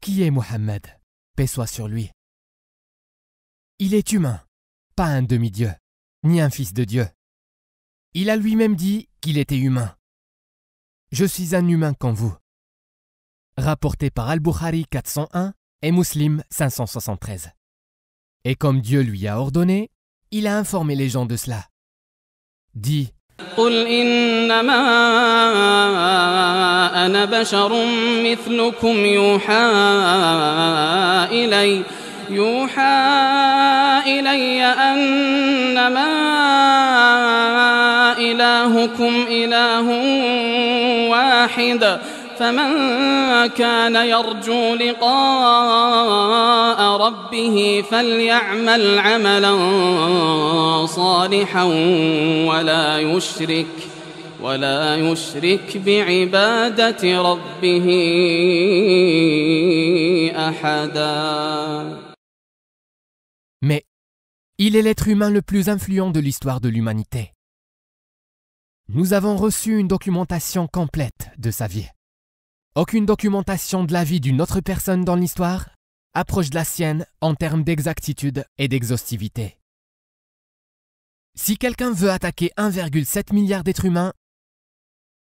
Qui est Mohammed, paix soit sur lui? Il est humain, pas un demi-dieu, ni un fils de Dieu. Il a lui-même dit qu'il était humain. Je suis un humain comme vous. Rapporté par Al-Bukhari 401 et Muslim 573. Et comme Dieu lui a ordonné, il a informé les gens de cela. Dit: قل إنما أنا بشر مثلكم يوحى إلي أنما إلهكم إله واحد فمن كان يرجو لقاء ربه فليعمل عملا صالحا ولا يشرك بعبادة ربه أحدا. Mais il est l'être humain le plus influent de l'histoire de l'humanité. Nous avons reçu une documentation complète de sa vie. Aucune documentation de la vie d'une autre personne dans l'histoire approche de la sienne en termes d'exactitude et d'exhaustivité. Si quelqu'un veut attaquer 1,7 milliard d'êtres humains,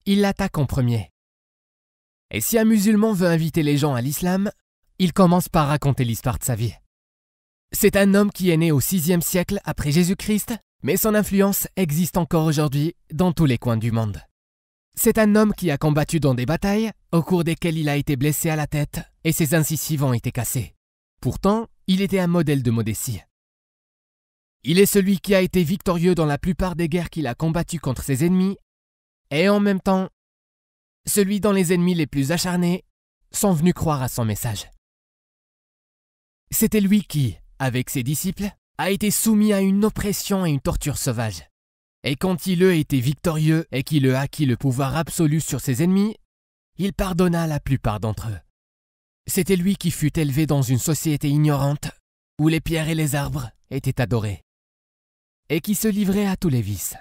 il l'attaque en premier. Et si un musulman veut inviter les gens à l'islam, il commence par raconter l'histoire de sa vie. C'est un homme qui est né au 6e siècle après Jésus-Christ, mais son influence existe encore aujourd'hui dans tous les coins du monde. C'est un homme qui a combattu dans des batailles, au cours desquelles il a été blessé à la tête et ses incisives ont été cassées. Pourtant, il était un modèle de modestie. Il est celui qui a été victorieux dans la plupart des guerres qu'il a combattues contre ses ennemis, et en même temps, celui dont les ennemis les plus acharnés sont venus croire à son message. C'était lui qui, avec ses disciples, a été soumis à une oppression et une torture sauvage. Et quand il eut été victorieux et qu'il eut acquis le pouvoir absolu sur ses ennemis, il pardonna la plupart d'entre eux. C'était lui qui fut élevé dans une société ignorante, où les pierres et les arbres étaient adorés, et qui se livrait à tous les vices.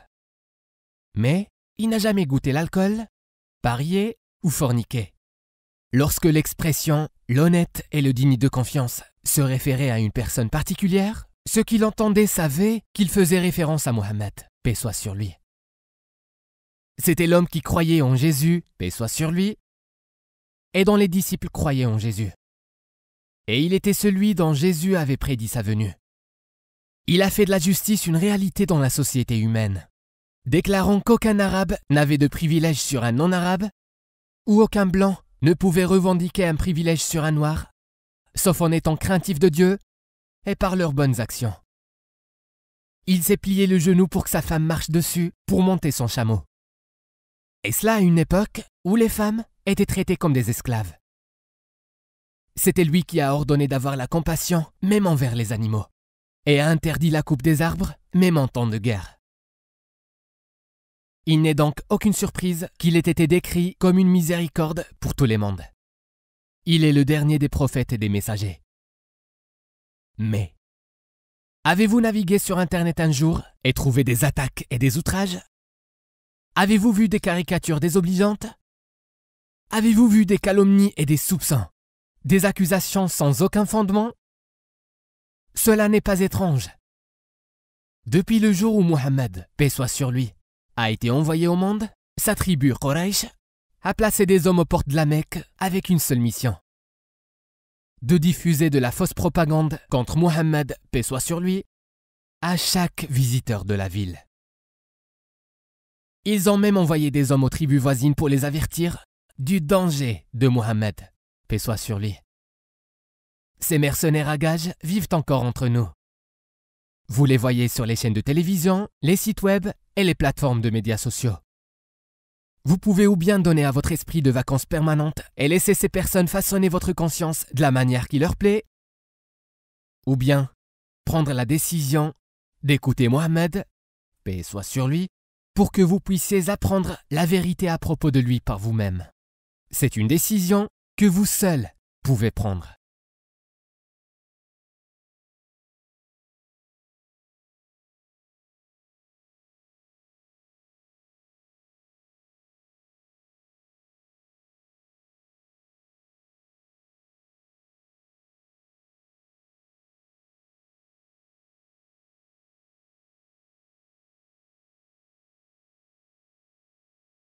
Mais il n'a jamais goûté l'alcool, parié ou forniqué. Lorsque l'expression « l'honnête et le digne de confiance » se référait à une personne particulière, ceux qui l'entendaient savaient qu'il faisait référence à Mohammed, paix soit sur lui. C'était l'homme qui croyait en Jésus, paix soit sur lui, et dont les disciples croyaient en Jésus. Et il était celui dont Jésus avait prédit sa venue. Il a fait de la justice une réalité dans la société humaine, déclarant qu'aucun arabe n'avait de privilège sur un non-arabe, ou aucun blanc ne pouvait revendiquer un privilège sur un noir, sauf en étant craintif de Dieu et par leurs bonnes actions. Il s'est plié le genou pour que sa femme marche dessus pour monter son chameau. Et cela à une époque où les femmes étaient traitées comme des esclaves. C'était lui qui a ordonné d'avoir la compassion, même envers les animaux, et a interdit la coupe des arbres, même en temps de guerre. Il n'est donc aucune surprise qu'il ait été décrit comme une miséricorde pour tous les mondes. Il est le dernier des prophètes et des messagers. Mais, avez-vous navigué sur Internet un jour et trouvé des attaques et des outrages? Avez-vous vu des caricatures désobligeantes? Avez-vous vu des calomnies et des soupçons? Des accusations sans aucun fondement? Cela n'est pas étrange. Depuis le jour où Mohammed, paix soit sur lui, a été envoyé au monde, sa tribu Quraysh a placé des hommes aux portes de la Mecque avec une seule mission: de diffuser de la fausse propagande contre Mohammed, paix soit sur lui, à chaque visiteur de la ville. Ils ont même envoyé des hommes aux tribus voisines pour les avertir du danger de Mohammed, paix soit sur lui. Ces mercenaires à gages vivent encore entre nous. Vous les voyez sur les chaînes de télévision, les sites web et les plateformes de médias sociaux. Vous pouvez ou bien donner à votre esprit de vacances permanentes et laisser ces personnes façonner votre conscience de la manière qui leur plaît, ou bien prendre la décision d'écouter Mohammed, paix soit sur lui, pour que vous puissiez apprendre la vérité à propos de lui par vous-même. C'est une décision que vous seul pouvez prendre.